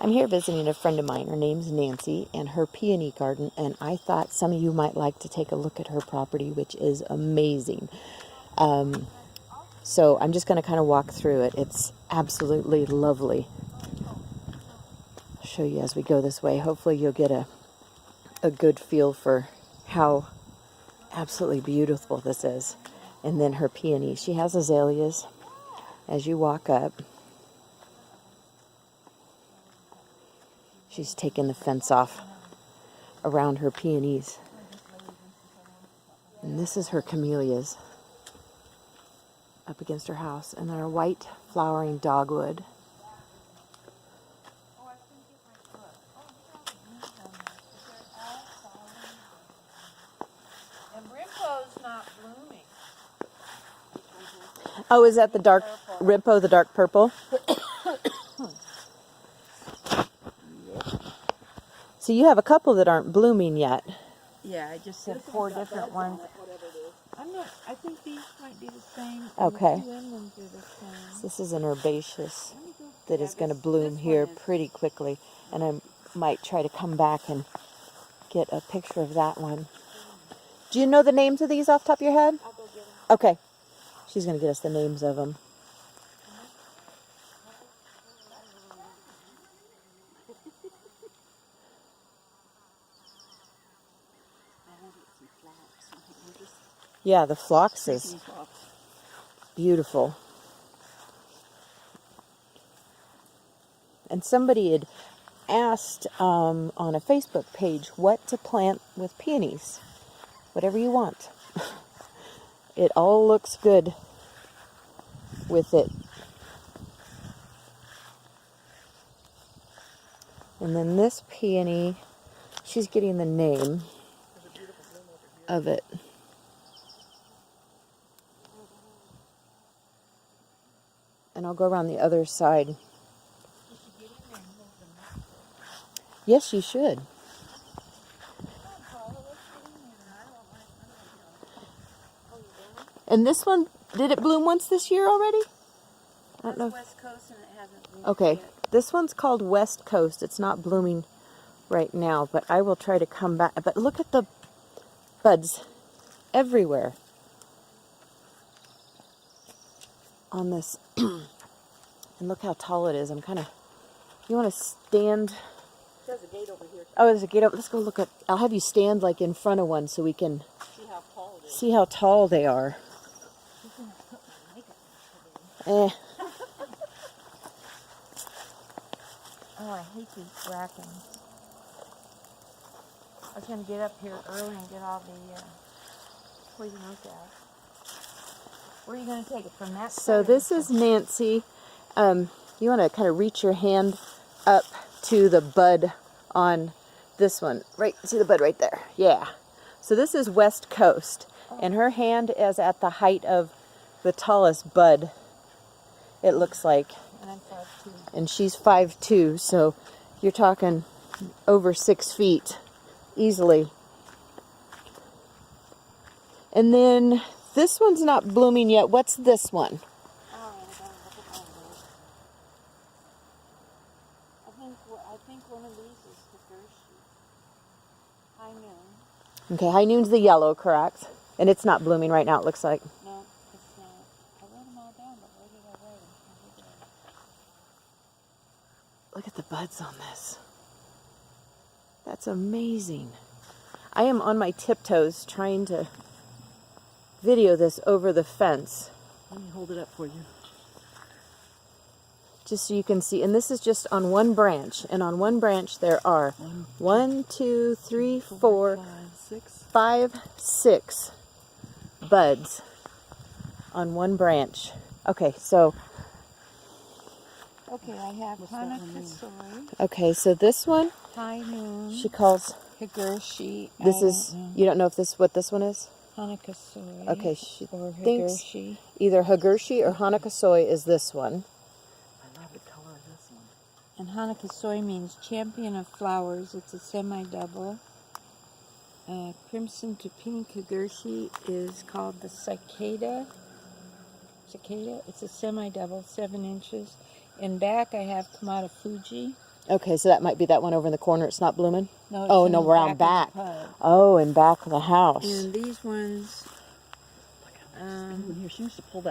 I'm here visiting a friend of mine. Her name's Nancy, and her peony garden, and I thought some of you might like to take a look at her property, which is amazing. So I'm just going to kind of walk through it. It's absolutely lovely. I'll show you as we go this way. Hopefully you'll get a good feel for how absolutely beautiful this is. And then her peonies. She has azaleas as you walk up. She's taken the fence off around her peonies. And this is her camellias up against her house. And they're white flowering dogwood. And Rimpoh's not blooming. Oh, is that the dark Rimpoh, the dark purple? So you have a couple that aren't blooming yet. Yeah, I just said 4 different ones. I think these might be the same. Okay. The 2 emblems are the same. So this is an herbaceous that is going to bloom here pretty quickly. And I might try to come back and get a picture of that one. Do you know the names of these off the top of your head? I'll go get them. Okay. She's going to get us the names of them. Yeah, the phlox is beautiful. And somebody had asked on a Facebook page what to plant with peonies. Whatever you want. It all looks good with it. And then this peony, she's getting the name of it. And I'll go around the other side. Yes, you should. And this one, did it bloom once this year already? I don't know. West Coast and it hasn't bloomed Okay, yet. this one's called West Coast. It's not blooming right now, but I will try to come back. But look at the buds everywhere on this. And look how tall it is. I'm kind of, you want to stand? There's a gate over here. Oh, there's a gate over. Let's go look at, I'll have you stand like in front of one so we can See how tall it is. see how tall they are. Eh. Oh, I hate these brackens. I was going to get up here early and get all the poison oak out. Where are you going to take it? From that side? So this is Nancy. You want to kind of reach your hand up to the bud on this one. Right, see the bud right there? Yeah. So this is West Coast. And her hand is at the height of the tallest bud, it looks like. And I'm 5'2". And she's 5'2", so you're talking over 6 feet easily. And then this one's not blooming yet. What's this one? I think one of these is Higurshi. High Noon. Okay, High Noon's the yellow, correct? And it's not blooming right now, it looks like. No, it's not. I wrote them all down, but where did I write them? Look at the buds on this. That's amazing. I am on my tiptoes trying to video this over the fence. Let me hold it up for you. Just so you can see. And this is just on one branch. And on one branch there are 1, 2, 3, 4, 5, 6 buds on one branch. Okay, so. Okay, I have Hanakasoy, Okay, so this one, High Noon, she calls. Higurshi. This is. You don't know if this what this one is? Hanakasoy. Okay, she or thinks Higurshi. either Higurshi or Hanakasoy is this one. I love the color of this one. And Hanakasoy means champion of flowers. It's a semi-double. Crimson to pink Higurshi is called the cicada. Cicada. It's a semi-double, 7 inches. In back I have Kamada Fuji. Okay, so that might be that one over in the corner. It's not blooming? No, Oh, in no, the around back. of the pod. Oh, in back of the house. And these ones, In here, she used to pull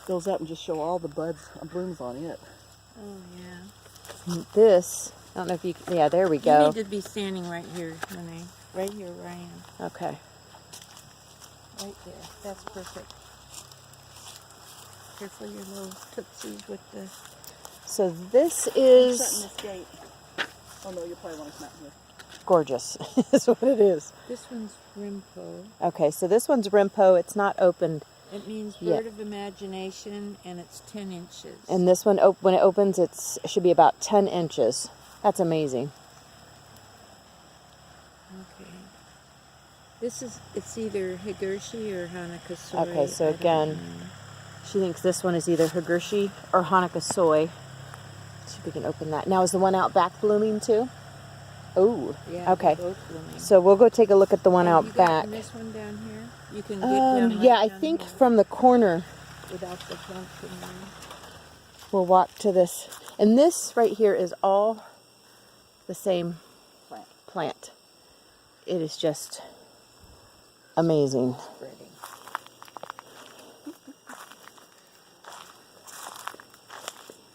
those up and just show all the buds, blooms on it. oh yeah. This, I don't know if you, yeah, there we You go. need to be standing right here, Renee. Right here where I am. Okay. Right there. That's perfect. Careful your little tootsies with the... So this Shutting is this gate. Oh no, you'll probably want to snap here. gorgeous, is what it is. This one's Rimpoh. Okay, so this one's Rimpoh. It's not opened. It means Yeah. bird of imagination, and it's 10 inches. And this one, when it opens, it should be about 10 inches. That's amazing. Okay. This is, it's either Higurshi or Hanukkah soy. Okay, so I don't again, know. she thinks this one is either Higurshi or Hanukkah soy. See if we can open that. Now, is the one out back blooming too? Oh, Yeah, okay. they're both blooming. So we'll go take a look at the one And out you got back. this one down here? You can get down right Yeah, I down think here from the corner without the trunk in there. we'll walk to this. And this right here is all the same plant. It is just amazing. Pretty.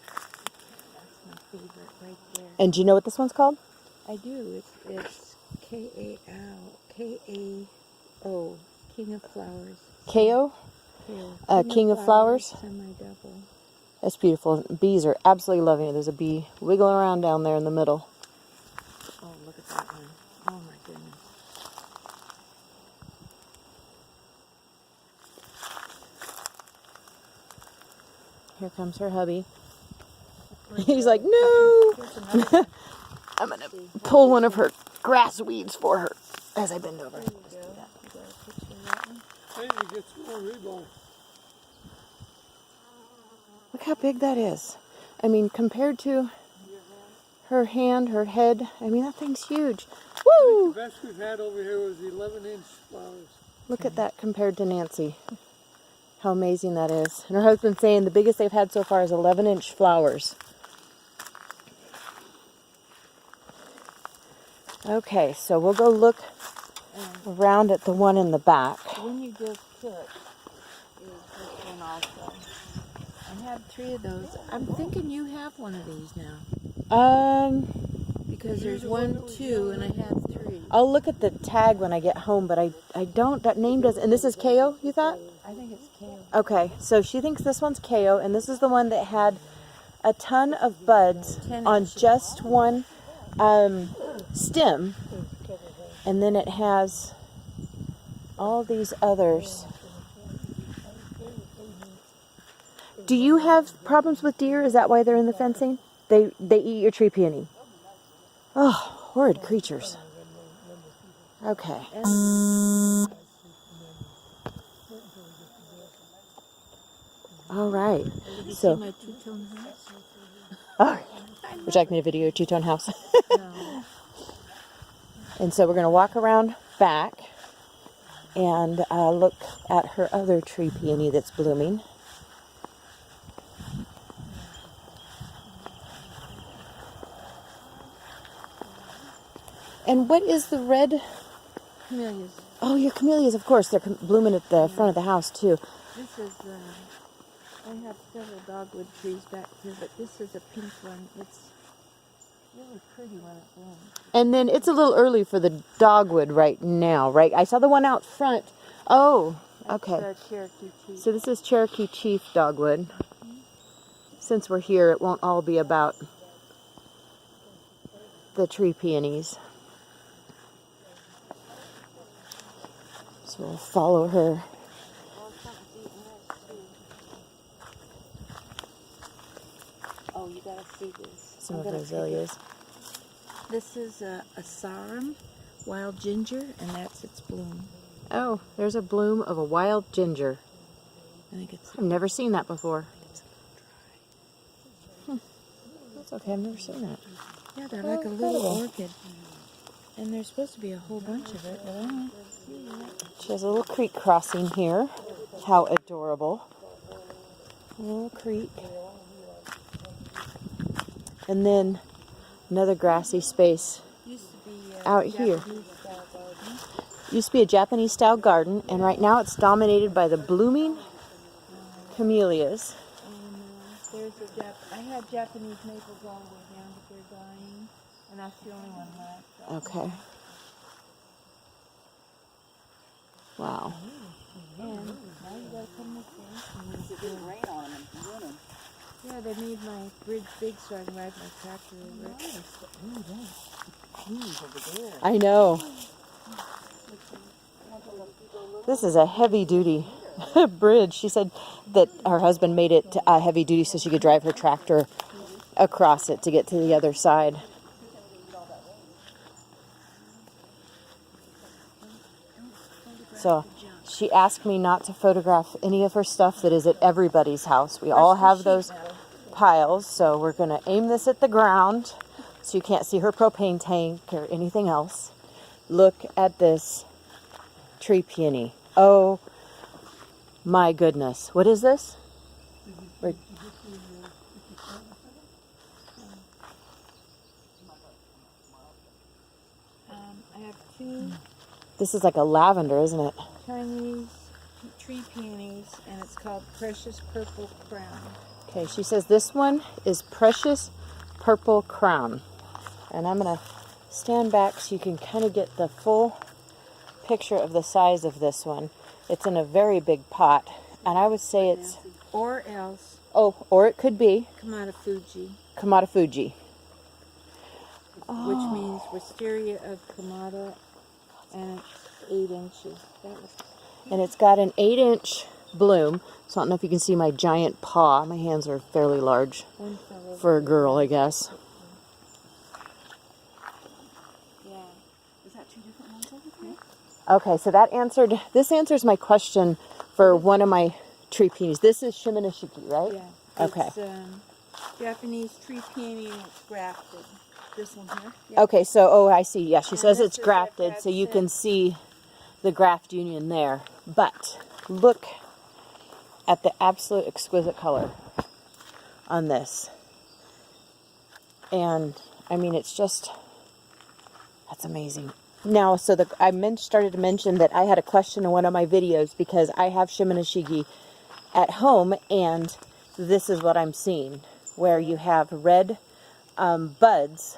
That's my favorite right there. And do you know what this one's called? I do. It's K-A-O, King of Flowers. Ko? Ko. King of Flowers? Semi-double. That's beautiful. Bees are absolutely loving it. There's a bee wiggling around down there in the middle. Oh, look at that one. Oh my goodness. Here comes her hubby. He's like, no! Here's another one. I'm going to pull one of her grass weeds for her as I bend over. There you go. You got a picture of that one? I need to get some more Rimpoh. Look how big that is. I mean, compared to her hand, her head, I mean, that thing's huge. Woo! The best we've had over here was 11-inch flowers. Look at that compared to Nancy. How amazing that is. And her husband's saying the biggest they've had so far is 11-inch flowers. Okay, so we'll go look around at the one in the back. The one you just took is this one also. I had 3 of those. I'm thinking you have one of these now. Because there's 1, 2, and I had 3. I'll look at the tag when I get home, but I don't, that name doesn't, and this is Ko, you thought? I think it's kale. Okay, so she thinks this one's Ko, and this is the one that had a ton of buds 10 on inches. just one stem, and then it has all these others. Do you have problems with deer? Is that why they're in the fencing? They eat your tree peony. Oh, horrid creatures. Okay. All right. Did you So, see my two-tone house? oh, would you like me to video your two-tone house? No. And so we're going to walk around back and look at her other tree peony that's blooming. And what is the red? Camellias. Oh, your camellias, of course. They're blooming at the front of the house, too. This is I have several dogwood trees back here, but this is a pink one. It's really pretty when it blooms. And then it's a little early for the dogwood right now, right? I saw the one out front. Oh, okay. That's the Cherokee Chief. So this is Cherokee Chief dogwood. Since we're here, it won't all be about the tree peonies. So we'll follow her. Oh, you gotta see this. Some I'm of gonna the pick it. azaleas. This is a sarum, wild ginger, and that's its bloom. Oh, there's a bloom of a wild ginger. I think it's I've never seen that before. That's okay, I've never seen that. yeah, they're like a little orchid, and there's supposed to be a whole bunch of it, but I don't see it. She has a little creek crossing here. How adorable. A little creek. And then Another grassy space Used to be out here. Japanese style garden. Used to be a Japanese style garden, and right now it's dominated by the blooming camellias. And there's I had Japanese maples all the way down, but they're dying, and that's the only one left. Okay. Wow. And now you gotta come this way. It's a good rain on them and ruin them. Yeah, they made my bridge big so I can ride my tractor over it. Over there. I know. This is a heavy duty bridge. She said that her husband made it heavy duty so she could drive her tractor across it to get to the other side. So she asked me not to photograph any of her stuff that is at everybody's house. We all have those piles, so we're going to aim this at the ground so you can't see her propane tank or anything else. Look at this tree peony. Oh my goodness. What is this? I have two This is like a lavender, isn't it? Chinese tree peonies, and it's called Precious Purple Crown. Okay, she says this one is Precious Purple Crown. And I'm going to stand back so you can kind of get the full picture of the size of this one. It's in a very big pot, and I would say it's... Or else Oh, or it could be Kamada Fuji, Kamada Fuji. which means Wisteria of Kamada, and it's 8 inches. And it's got an 8-inch bloom. So I don't know if you can see my giant paw. My hands are fairly large One fell over. for a girl, I guess. Yeah. Is that two different ones over here? Okay, so this answers my question for one of my tree peonies. This is Shimonishiki, right? Yeah. Okay. It's Japanese tree peony, and it's grafted. This one here? Yeah. Okay, so, I see. Yeah, she And says this it's is grafted, like so you that can see the graft union there. But look at the absolute exquisite color on this. And, I mean, it's just, that's amazing. Now, so I started to mention that I had a question in one of my videos because I have Shimonishiki at home, and this is what I'm seeing, where you have red buds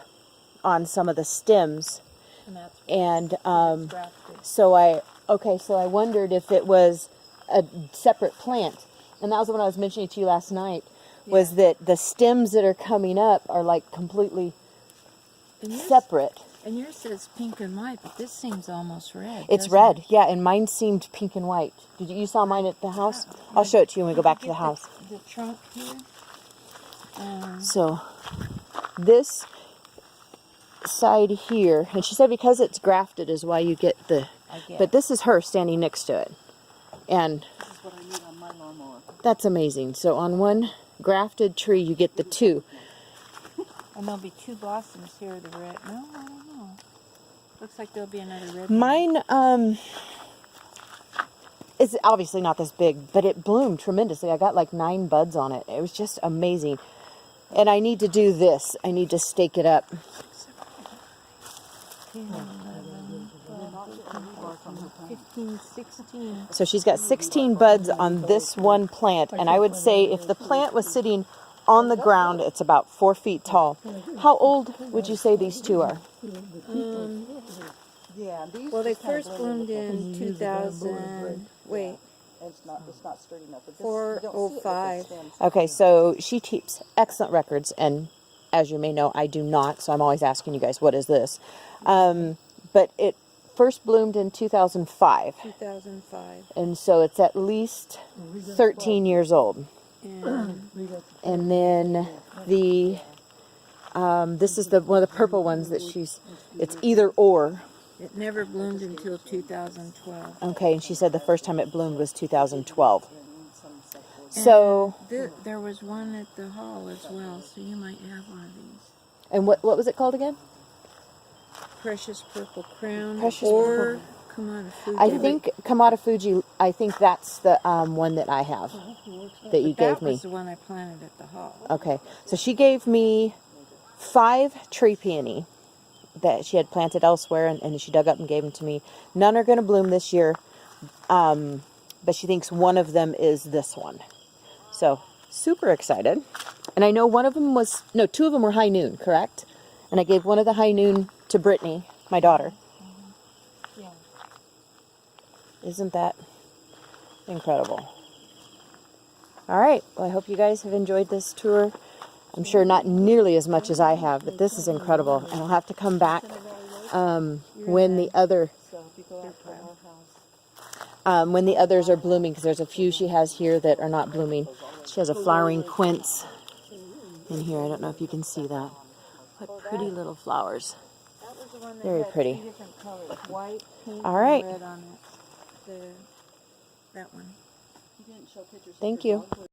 on some of the stems, And that's and it's grafted. so I wondered if it was a separate plant, and that was what I was mentioning to you last night, was that the stems that are coming up are like completely And yours- separate. And yours says pink and white, but this seems almost red. It's doesn't red, it? yeah, and mine seemed pink and white. You saw mine at the house? I'll show it to you when we go back to the house. The trunk here. So this side here, and she said because it's grafted is why you get the, I guess. but this is her standing next to it. And This is what I need on my lawnmower. that's amazing. So on one grafted tree, you get the two. And there'll be 2 blossoms here. The red. No, I don't know. Looks like there'll be another red one. Mine, is obviously not this big, but it bloomed tremendously. I got like 9 buds on it. It was just amazing. And I need to do this. I need to stake it up. 10, 11, 12, 13, 15, 16. So she's got 16 buds on this one plant. And I would say if the plant was sitting on the ground, it's about 4 feet tall. How old would you say these two are? Yeah, these Well, they just kinda first blend bloomed in. in 2000. Wait, It's not sturdy enough. But this, 405. Okay, so she keeps excellent records, and as you may know, I do not, so I'm always asking you guys, what is this? But it first bloomed in 2005, 2005. and so it's at least 13 years old. And And then this is one of the purple ones that it's either or. it never bloomed until 2012. Okay, and she said the first time it bloomed was 2012. So, There was one at the hall as well, so you might have one of these. and what was it called again? Precious Purple Crown Precious or Kamada Fuji. I think Kamada Fuji, I think that's the one that I have that you that gave me. was the one I planted at the hall. Okay, so she gave me 5 tree peony that she had planted elsewhere, and she dug up and gave them to me. None are going to bloom this year, but she thinks one of them is this one. So, super excited. And I know one of them was, no, 2 of them were high noon, correct? And I gave one of the high noon to Brittany, my daughter. Yeah. Isn't that incredible? All right. Well, I hope you guys have enjoyed this tour. I'm sure not nearly as much as I have, but this is incredible. And I'll have to come back when the other when the others are blooming, because there's a few she has here that are not blooming. She has a flowering quince in here. I don't know if you can see that. What pretty little flowers. That was the one that Very had pretty. 3 different colors, white, pink, All right. and red on it. That one. Thank you.